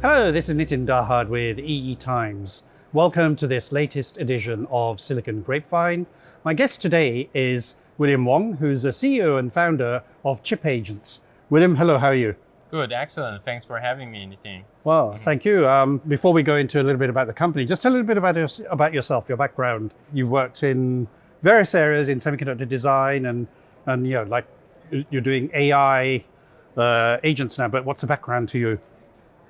Hello, this is Nitin Dahad with EE Times. Welcome to this latest edition of Silicon Grapevine. My guest today is William Wang, who's the CEO and founder of ChipAgents. William, hello, how are you? Good, excellent. Thanks for having me, Nitin. Well, thank you. Before we go into a little bit about the company, just tell a little bit about yourself, your background. You've worked in various areas in semiconductor design and like you're doing AI agents now, but what's the background to you?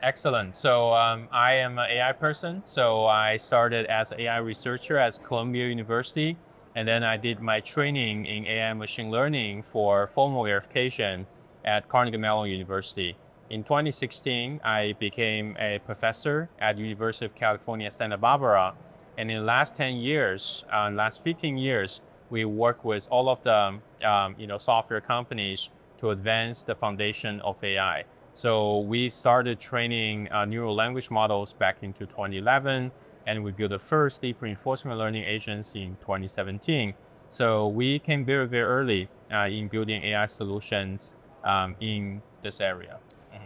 Excellent. So I am an AI person. So I started as an AI researcher at Columbia University, and then I did my training in AI machine learning for formal verification at Carnegie Mellon University. In 2016, I became a professor at University of California, Santa Barbara. And in the last 10 years, last 15 years, we work with all of the software companies to advance the foundation of AI. So we started training neural language models back into 2011, and we built the first deep reinforcement learning agents in 2017. So we came very, very early in building AI solutions in this area.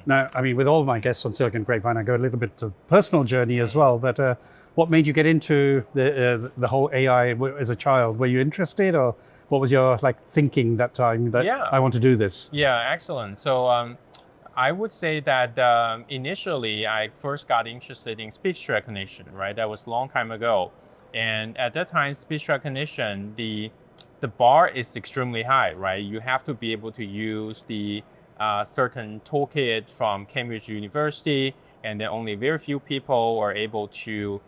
Now, I mean, with all my guests on Silicon Grapevine, I go a little bit of personal journey as well. But what made you get into the whole AI as a child? Were you interested, or what was your thinking that time that I want to do this? Yeah, excellent. So I would say that initially I first got interested in speech recognition, right? That was a long time ago. And at that time, speech recognition, the bar is extremely high, right? You have to be able to use the certain toolkit from Cambridge University, and then only very few people are able to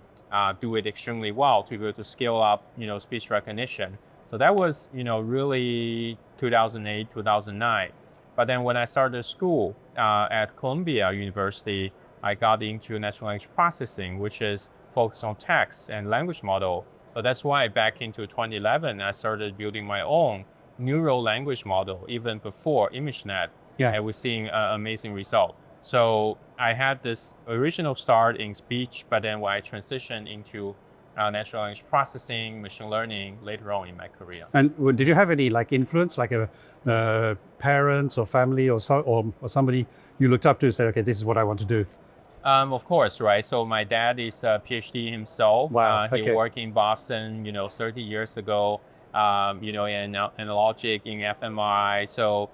do it extremely well to be able to scale up, speech recognition. So that was, really 2008, 2009. But then when I started school at Columbia University, I got into natural language processing, which is focused on text and language model. So that's why back into 2011, I started building my own neural language model, even before ImageNet. Yeah. And we're seeing an amazing result. So I had this original start in speech, but then when I transitioned into natural language processing, machine learning later on in my career. And did you have any influence, like a parents or family or somebody you looked up to, say, okay, this is what I want to do? Of course, right? So my dad is a PhD himself. Wow. He worked in Boston, 30 years ago, in logic, in fMRI. So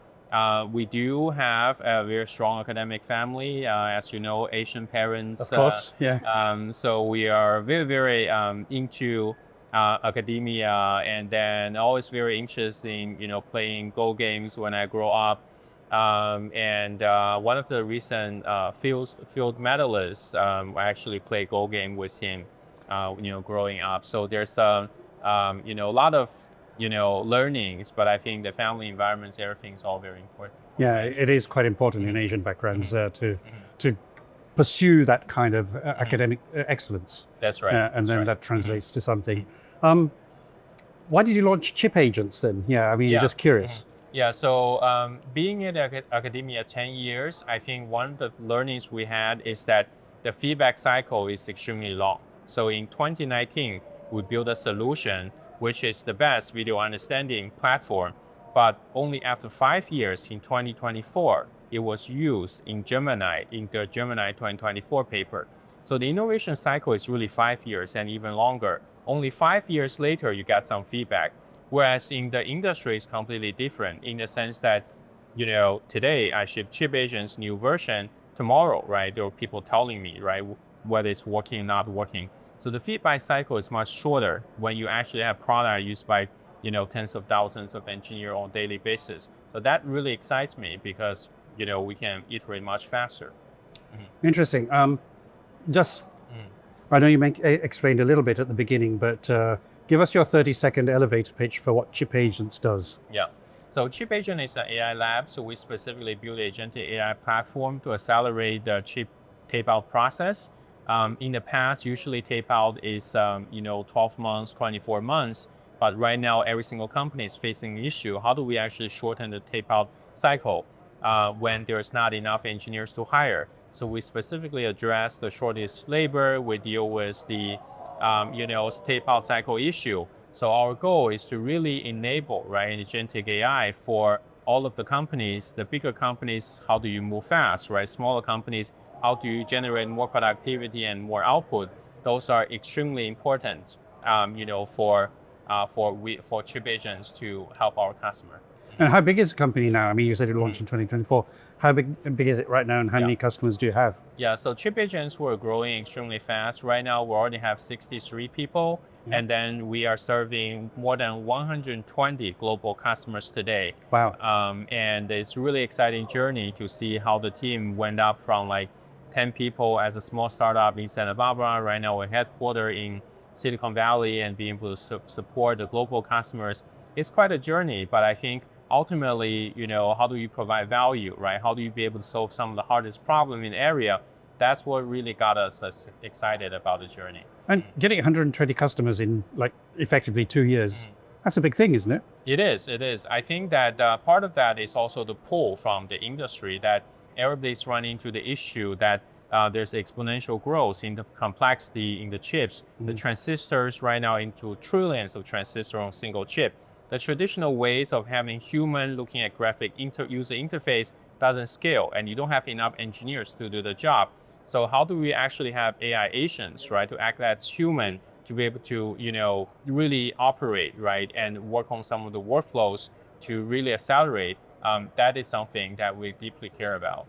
we do have a very strong academic family, as you know, Asian parents. Of course, yeah. So we are very, very into academia, and then always very interested in, playing Go games when I grow up. And one of the recent field medalists, I actually played Go game with him, growing up. So there's a lot of learnings, but I think the family environments, everything is all very important. Yeah, it is quite important in Asian backgrounds to pursue that kind of academic excellence. That's right. And then that translates to something. Why did you launch ChipAgents then? Yeah, I mean, you're just curious. Yeah, so being in academia 10 years, I think one of the learnings we had is that the feedback cycle is extremely long. So in 2019, we built a solution which is the best video understanding platform, but only after 5 years in 2024, it was used in Gemini, in the Gemini 2024 paper. So the innovation cycle is really 5 years and even longer. Only 5 years later, you got some feedback. Whereas in the industry, it's completely different in the sense that, today I ship ChipAgents new version, tomorrow, right? There are people telling me, right, whether it's working or not working. So the feedback cycle is much shorter when you actually have product used by, tens of thousands of engineers on a daily basis. So that really excites me because, we can iterate much faster. Interesting. I know you explained a little bit at the beginning, but give us your 30-second elevator pitch for what ChipAgents does. Yeah. So ChipAgent is an AI lab. So we specifically build an agentic AI platform to accelerate the chip tape-out process. In the past, usually tape-out is 12 months, 24 months. But right now, every single company is facing an issue. How do we actually shorten the tape-out cycle when there's not enough engineers to hire? So we specifically address the shortage labor. We deal with the tape-out cycle issue. So our goal is to really enable, right, agentic AI for all of the companies. The bigger companies, how do you move fast, right? Smaller companies, how do you generate more productivity and more output, those are extremely important, for ChipAgents to help our customer. And how big is the company now? I mean, you said it launched in 2024. How big is it right now, and how many customers do you have? Yeah, so ChipAgents were growing extremely fast. Right now, we already have 63 people, and then we are serving more than 120 global customers today. Wow. And it's a really exciting journey to see how the team went up from like 10 people as a small startup in Santa Barbara. Right now, we're headquartered in Silicon Valley and being able to support the global customers. It's quite a journey, but I think ultimately, how do you provide value, right? How do you be able to solve some of the hardest problem in the area? That's what really got us excited about the journey. And getting 120 customers in like effectively 2 years, that's a big thing, isn't it? It is. I think that part of that is also the pull from the industry that everybody's running into the issue that there's exponential growth in the complexity in the chips. The transistors right now into trillions of transistors on a single chip. The traditional ways of having human looking at graphic user interface doesn't scale, and you don't have enough engineers to do the job. So how do we actually have AI agents, right, to act as human, to be able to, really operate, right, and work on some of the workflows to really accelerate? That is something that we deeply care about.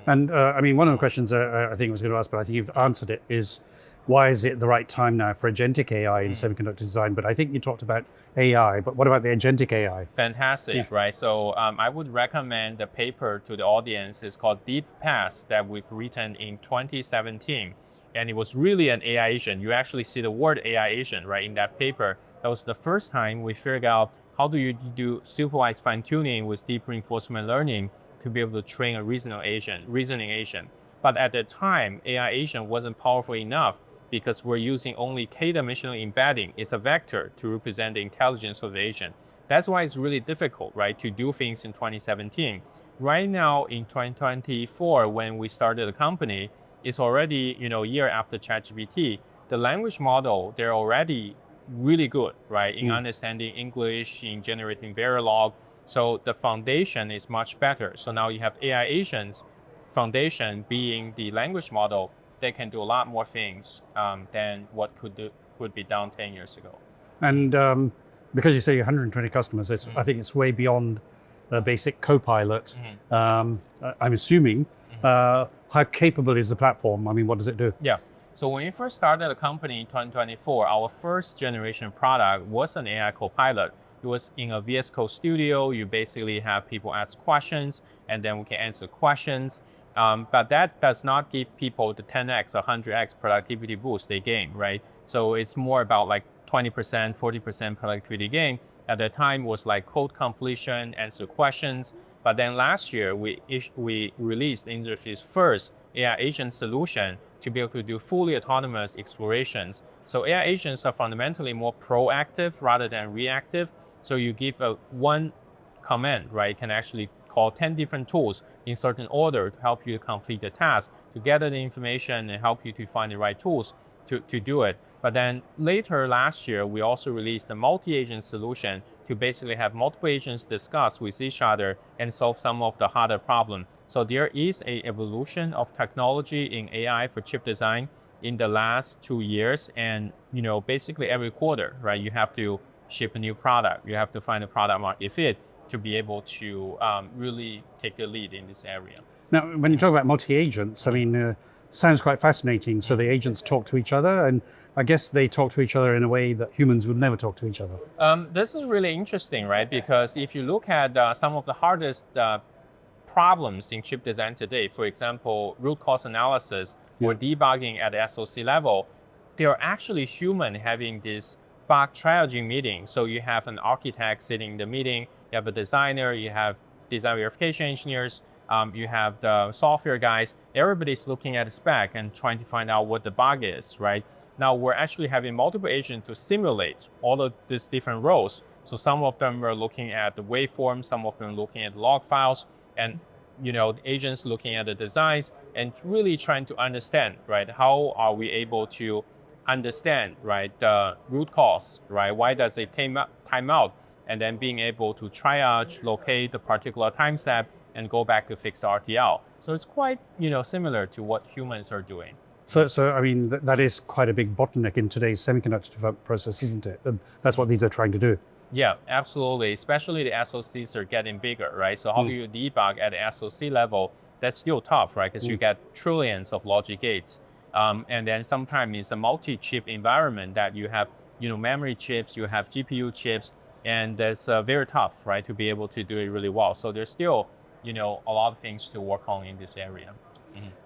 And I mean, one of the questions I think I was going to ask, but I think you've answered it, is why is it the right time now for agentic AI in semiconductor design? But I think you talked about AI, but what about the agentic AI? Fantastic, right? So I would recommend the paper to the audience. It's called Deep Path that we've written in 2017. And it was really an AI agent. You actually see the word AI agent, right, in that paper. That was the first time we figured out how do you do supervised fine-tuning with deep reinforcement learning to be able to train a reasoning agent. But at the time, AI agent wasn't powerful enough because we're using only k-dimensional embedding. It's a vector to represent the intelligence of the agent. That's why it's really difficult, right, to do things in 2017. Right now in 2024, when we started the company, it's already, a year after ChatGPT. The language model, they're already really good, right, in understanding English, in generating Verilog. So the foundation is much better. So now you have AI agents, foundation being the language model. They can do a lot more things than what could be done 10 years ago. And because you say 120 customers, I think it's way beyond the basic Copilot. I'm assuming. How capable is the platform? I mean, what does it do? Yeah. So when we first started the company in 2024, our first generation product was an AI Copilot. It was in a VS Code studio. You basically have people ask questions, and then we can answer questions. But that does not give people the 10x, 100x productivity boost they gain, right? So it's more about like 20%, 40% productivity gain. At the time was like code completion, answer questions. But then last year, we released the industry's first AI agent solution to be able to do fully autonomous explorations. So AI agents are fundamentally more proactive rather than reactive. So you give one command, right, can actually call 10 different tools in certain order to help you complete the task, to gather the information and help you to find the right tools to do it. But then later last year, we also released the multi-agent solution to basically have multiple agents discuss with each other and solve some of the harder problems. So there is an evolution of technology in AI for chip design in the last 2 years. And, basically every quarter, right, you have to ship a new product. You have to find a product market fit to be able to really take the lead in this area. Now, when you talk about multi-agents, I mean, sounds quite fascinating. So the agents talk to each other, and I guess they talk to each other in a way that humans would never talk to each other. This is really interesting, right? Because if you look at some of the hardest problems in chip design today, for example, root cause analysis or debugging at the SoC level, they are actually human having this bug triaging meeting. So you have an architect sitting in the meeting, you have a designer, you have design verification engineers, you have the software guys. Everybody's looking at the spec and trying to find out what the bug is, right? Now we're actually having multiple agents to simulate all of these different roles. So some of them are looking at the waveform, some of them looking at log files, and the agents looking at the designs and really trying to understand, right? How are we able to understand, right, the root cause, right? Why does it time out? And then being able to triage, locate the particular time step, and go back to fix the RTL. So it's quite, similar to what humans are doing. So I mean, that is quite a big bottleneck in today's semiconductor development process, isn't it? And that's what these are trying to do. Yeah, absolutely. Especially the SoCs are getting bigger, right? So how do you debug at the SoC level? That's still tough, right? Because you get trillions of logic gates. And then sometimes it's a multi-chip environment that you have, memory chips, you have GPU chips, and that's very tough, right? To be able to do it really well. So there's still, a lot of things to work on in this area.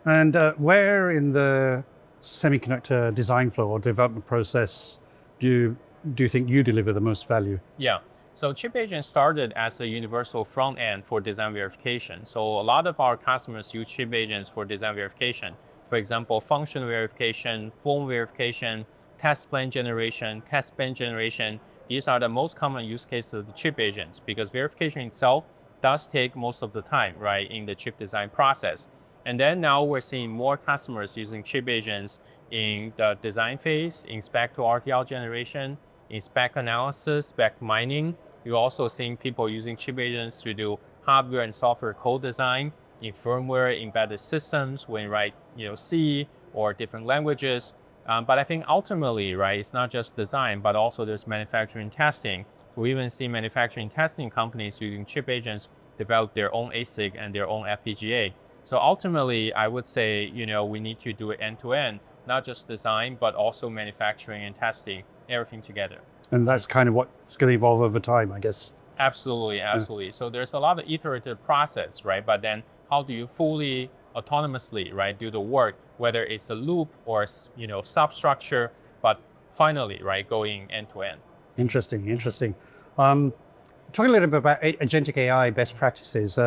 And where in the semiconductor design flow or development process do you think you deliver the most value? Yeah. So ChipAgents started as a universal front end for design verification. So a lot of our customers use ChipAgents for design verification. For example, function verification, form verification, test plan generation, test ban generation. These are the most common use cases of the ChipAgents because verification itself does take most of the time, right, in the chip design process. And then now we're seeing more customers using ChipAgents in the design phase, in spec to RTL generation, in spec analysis, spec mining. You're also seeing people using ChipAgents to do hardware and software code design in firmware embedded systems when you write, C or different languages. But I think ultimately, right, it's not just design, but also there's manufacturing testing. We even see manufacturing testing companies using ChipAgents develop their own ASIC and their own FPGA. So ultimately, I would say, we need to do it end to end, not just design, but also manufacturing and testing, everything together. And that's kind of what's going to evolve over time, I guess. Absolutely, absolutely. So there's a lot of iterative process, right? But then how do you fully autonomously, right, do the work, whether it's a loop or, substructure, but finally, right, going end to end. Interesting. Talk a little bit about agentic AI best practices.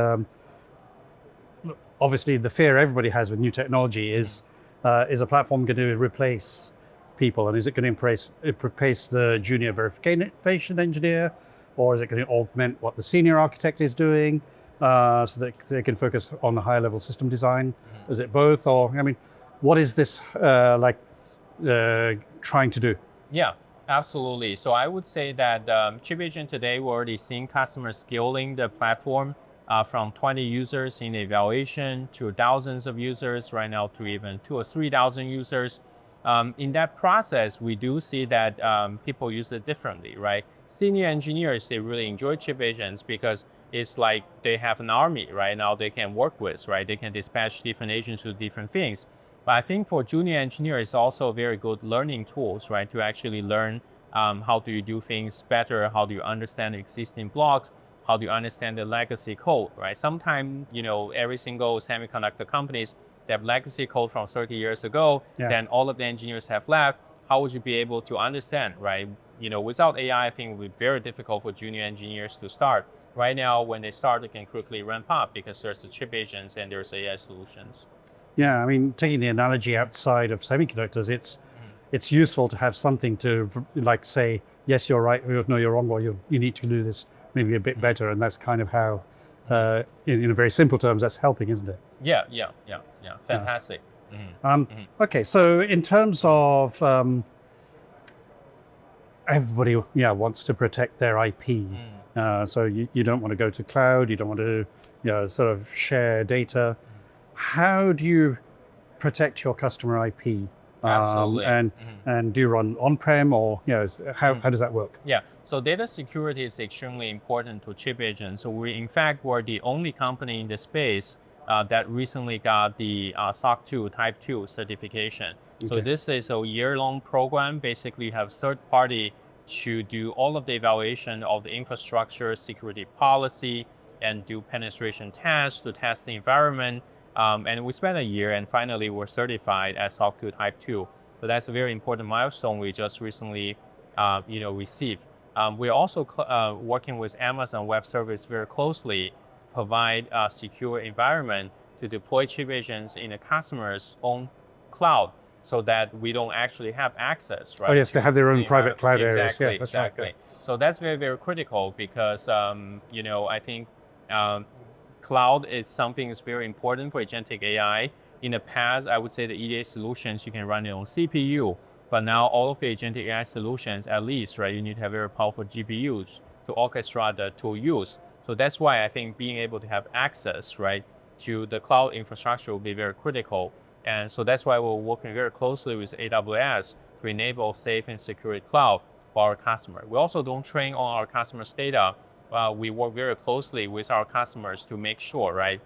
Obviously, the fear everybody has with new technology is a platform going to replace people, and is it going to replace the junior verification engineer, or is it going to augment what the senior architect is doing, so that they can focus on the higher level system design? Is it both, or I mean, what is this trying to do? Yeah, absolutely. So I would say that ChipAgent today, we're already seeing customers scaling the platform from 20 users in evaluation to thousands of users right now to even 2,000 or 3,000 users. In that process, we do see that people use it differently, right? Senior engineers, they really enjoy ChipAgents because it's like they have an army right now they can work with, right? They can dispatch different agents to different things. But I think for junior engineers, it's also very good learning tools, right? To actually learn how do you do things better, how do you understand existing blocks, how do you understand the legacy code, right? Sometimes, every single semiconductor companies, they have legacy code from 30 years ago, then all of the engineers have left. How would you be able to understand, right? Without AI, I think it would be very difficult for junior engineers to start. Right now, when they start, they can quickly ramp up because there's the ChipAgents and there's AI solutions. Yeah, I mean, taking the analogy outside of semiconductors, it's useful to have something to like say, yes, you're right, or no, you're wrong, or you need to do this maybe a bit better, and that's kind of how, in very simple terms, that's helping, isn't it? Yeah. Fantastic. Okay, so in terms of everybody, wants to protect their IP. So you don't want to go to cloud, you don't want to, sort of share data. How do you protect your customer IP? Absolutely. And do you run on-prem, or how does that work? Yeah, so data security is extremely important to ChipAgents. So we, in fact, were the only company in the space that recently got the SOC 2 Type 2 certification. Okay. So this is a year-long program. Basically, you have third party to do all of the evaluation of the infrastructure, security policy, and do penetration tests to test the environment. And we spent a year, and finally we're certified as SOC 2 Type 2. So that's a very important milestone we just recently, received. We're also working with Amazon Web Service very closely, provide a secure environment to deploy ChipAgents in a customer's own cloud, so that we don't actually have access, right? Oh yes, they have their own private cloud areas. Exactly, Yeah, that's exactly. Right. So that's very, very critical because, I think cloud is something that's very important for agentic AI. In the past, I would say the EDA solutions, you can run it on CPU, but now all of the agentic AI solutions, at least, right, you need to have very powerful GPUs to orchestrate the tool use. So that's why I think being able to have access, right, to the cloud infrastructure will be very critical. And so that's why we're working very closely with AWS to enable safe and secure cloud for our customer. We also don't train on our customers' data. We work very closely with our customers to make sure, right,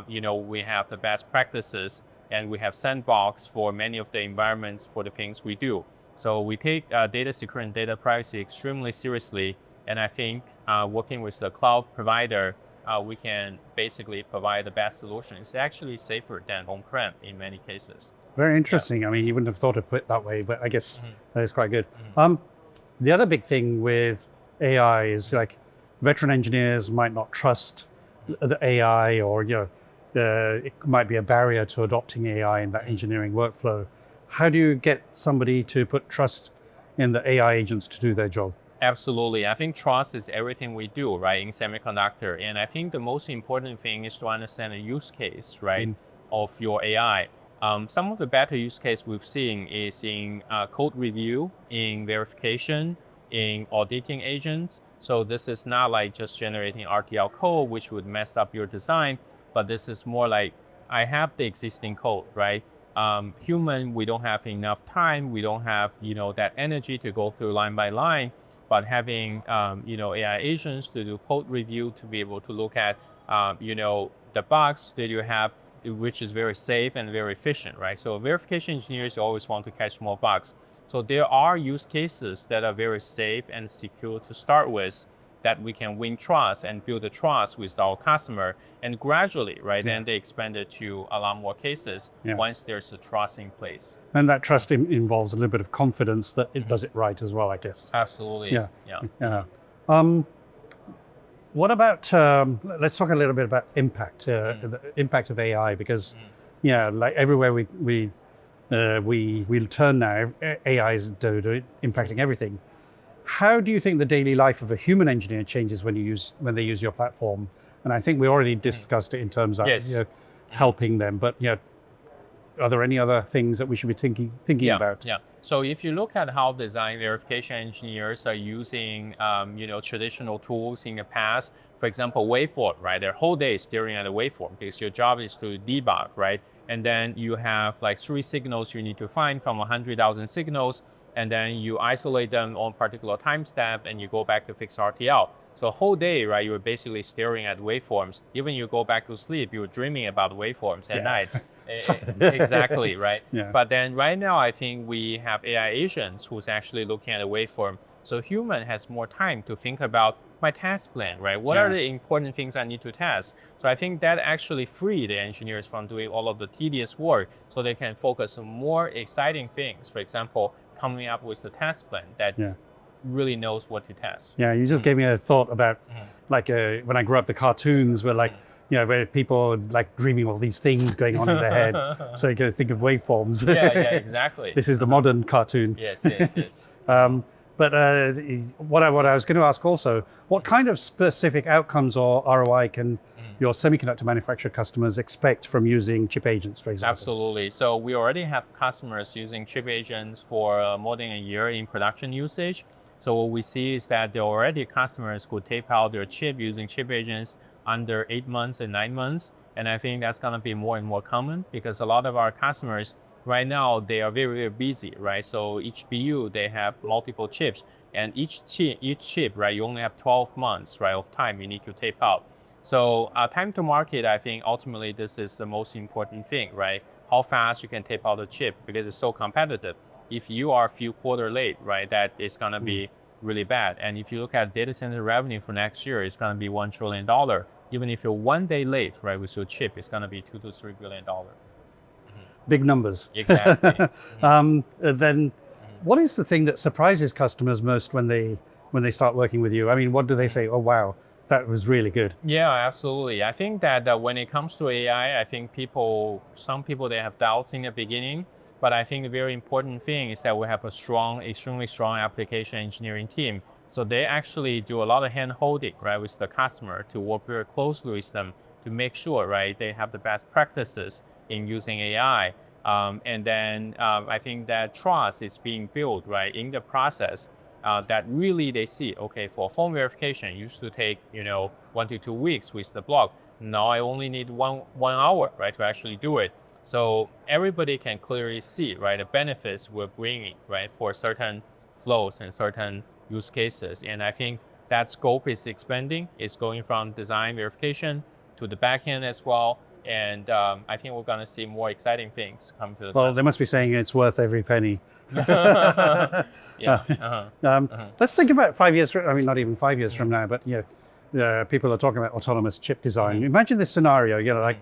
we have the best practices and we have sandbox for many of the environments for the things we do. So we take data security and data privacy extremely seriously. And I think working with the cloud provider, we can basically provide the best solution. It's actually safer than on-prem in many cases. Very interesting. I mean, you wouldn't have thought of it that way, but I guess that is quite good. The other big thing with AI is like veteran engineers might not trust the AI, or it might be a barrier to adopting AI in that engineering workflow. How do you get somebody to put trust in the AI agents to do their job? Absolutely. I think trust is everything we do, right, in semiconductor. And I think the most important thing is to understand the use case, right, of your AI. Some of the better use case we've seen is in code review, in verification, in auditing agents. So this is not like just generating RTL code, which would mess up your design, but this is more like, I have the existing code, right? Human, we don't have enough time. We don't have, that energy to go through line by line. But having AI agents to do code review, to be able to look at the bugs that you have, which is very safe and very efficient, right? So verification engineers always want to catch more bugs. So there are use cases that are very safe and secure to start with, that we can win trust and build a trust with our customer, and gradually, right, then they expand it to a lot more cases once there's a trust in place. And that trust involves a little bit of confidence that it does it right as well, I guess. Absolutely. Yeah. What about, let's talk a little bit about impact, the impact of AI, because like everywhere we turn now, AI is impacting everything. How do you think the daily life of a human engineer changes when they use your platform? And I think we already discussed it in terms of helping them, but are there any other things that we should be thinking about? Yeah. So if you look at how design verification engineers are using traditional tools in the past, for example, waveform, right? Their whole day is staring at a waveform because your job is to debug, right? And then you have like 3 signals you need to find from 100,000 signals, and then you isolate them on particular time step, and you go back to fix RTL. So a whole day, right, you're basically staring at waveforms. Even you go back to sleep, you're dreaming about waveforms at night. Exactly, right? But then right now, I think we have AI agents who's actually looking at a waveform. So human has more time to think about my test plan, right? What are the important things I need to test? So I think that actually free the engineers from doing all of the tedious work, so they can focus on more exciting things. For example, coming up with the test plan that really knows what to test. Yeah, you just gave me a thought about like when I grew up, the cartoons were like, where people like dreaming all these things going on in their head. So you can think of waveforms. Yeah, exactly. This is the modern cartoon. Yes. But what I was going to ask also, what kind of specific outcomes or ROI can your semiconductor manufacturer customers expect from using ChipAgents, for example? Absolutely. So we already have customers using ChipAgents for more than a year in production usage. So what we see is that there are already customers who tape out their chip using ChipAgents under 8 months and 9 months. And I think that's going to be more and more common, because a lot of our customers right now, they are very, very busy, right? So each BU, they have multiple chips, and each chip, right, you only have 12 months, right, of time you need to tape out. So time to market, I think ultimately this is the most important thing, right? How fast you can tape out the chip, because it's so competitive. If you are a few quarters late, right, that is going to be really bad. And if you look at data center revenue for next year, it's going to be $1 trillion. Even if you're 1 day late, right, with your chip, it's going to be $2 to $3 billion. Big numbers. Exactly. Then what is the thing that surprises customers most when they start working with you? I mean, what do they say? Oh, wow, that was really good. Yeah, absolutely. I think that when it comes to AI, I think some people, they have doubts in the beginning, but I think the very important thing is that we have a extremely strong application engineering team. So they actually do a lot of hand holding, right, with the customer to work very closely with them to make sure, right, they have the best practices in using AI. And then I think that trust is being built, right, in the process, that really they see, okay, for phone verification, it used to take, 1 to 2 weeks with the block. now I only need one hour, right, to actually do it. So everybody can clearly see, right, the benefits we're bringing, right, for certain flows and certain use cases. And I think that scope is expanding. It's going from design verification to the backend as well. And I think we're going to see more exciting things come to the Well, they must be saying it's worth every penny. Let's think about 5 years, I mean, not even 5 years from now, but people are talking about autonomous chip design. Imagine this scenario, like,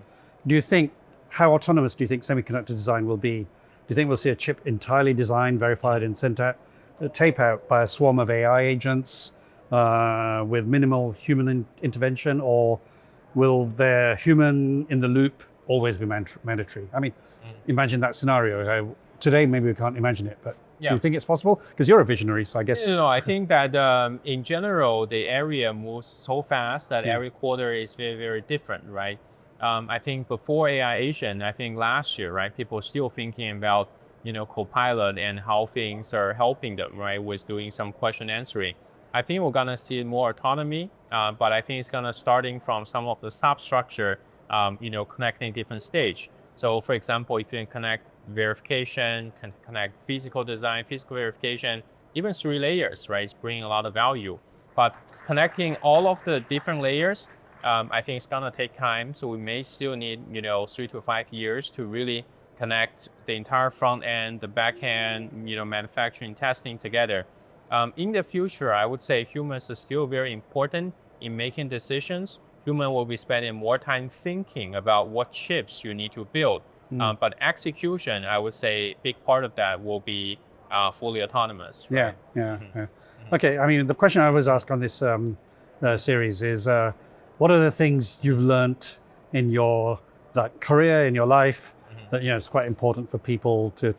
how autonomous do you think semiconductor design will be? Do you think we'll see a chip entirely designed, verified, and sent out, tape out by a swarm of AI agents with minimal human intervention, or will the human in the loop always be mandatory? I mean, imagine that scenario. Today, maybe we can't imagine it, but do you think it's possible? Because you're a visionary, so I guess. I think that in general, the area moves so fast that every quarter is very, very different, right? I think before AI agent, I think last year, right, people still thinking about, Copilot and how things are helping them, right, with doing some question answering. I think we're gonna see more autonomy, but I think it's gonna starting from some of the substructure, connecting different stage. So for example, if you can connect verification, can connect physical design, physical verification, even 3 layers, right, it's bringing a lot of value. But connecting all of the different layers, I think it's gonna take time. So we may still need, 3 to 5 years to really connect the entire front end, the back end, manufacturing, testing together. In the future, I would say humans are still very important in making decisions. Human will be spending more time thinking about what chips you need to build. But execution, I would say, a big part of that will be fully autonomous. Right? Yeah. Okay, I mean, the question I always ask on this series is, what are the things you've learned in your career, in your life, that is quite important for people to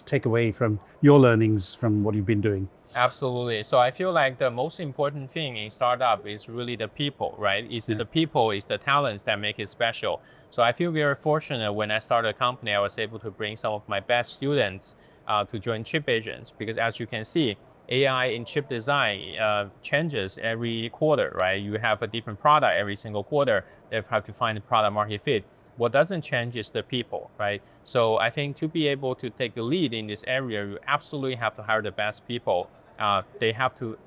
take away from your learnings from what you've been doing? Absolutely. So I feel like the most important thing in startup is really the people, right? The people, is the talents that make it special. So I feel very fortunate when I started a company, I was able to bring some of my best students to join ChipAgents, because as you can see, AI in chip design changes every quarter, right? You have a different product every single quarter. They have to find the product market fit. What doesn't change is the people, right? So I think to be able to take the lead in this area, you absolutely have to hire the best people. They have to,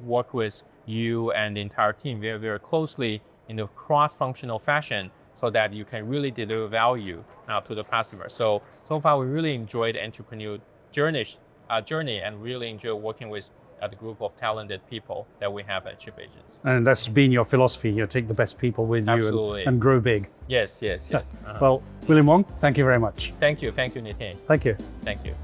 work with you and the entire team very, very closely in a cross-functional fashion, so that you can really deliver value to the customer. So far we really enjoyed the entrepreneurial journey and really enjoy working with the group of talented people that we have at ChipAgents. And that's been your philosophy, take the best people with you and grow big. Yes. Well, William Wang, thank you very much. Thank you, Nitin. Thank you. Thank you.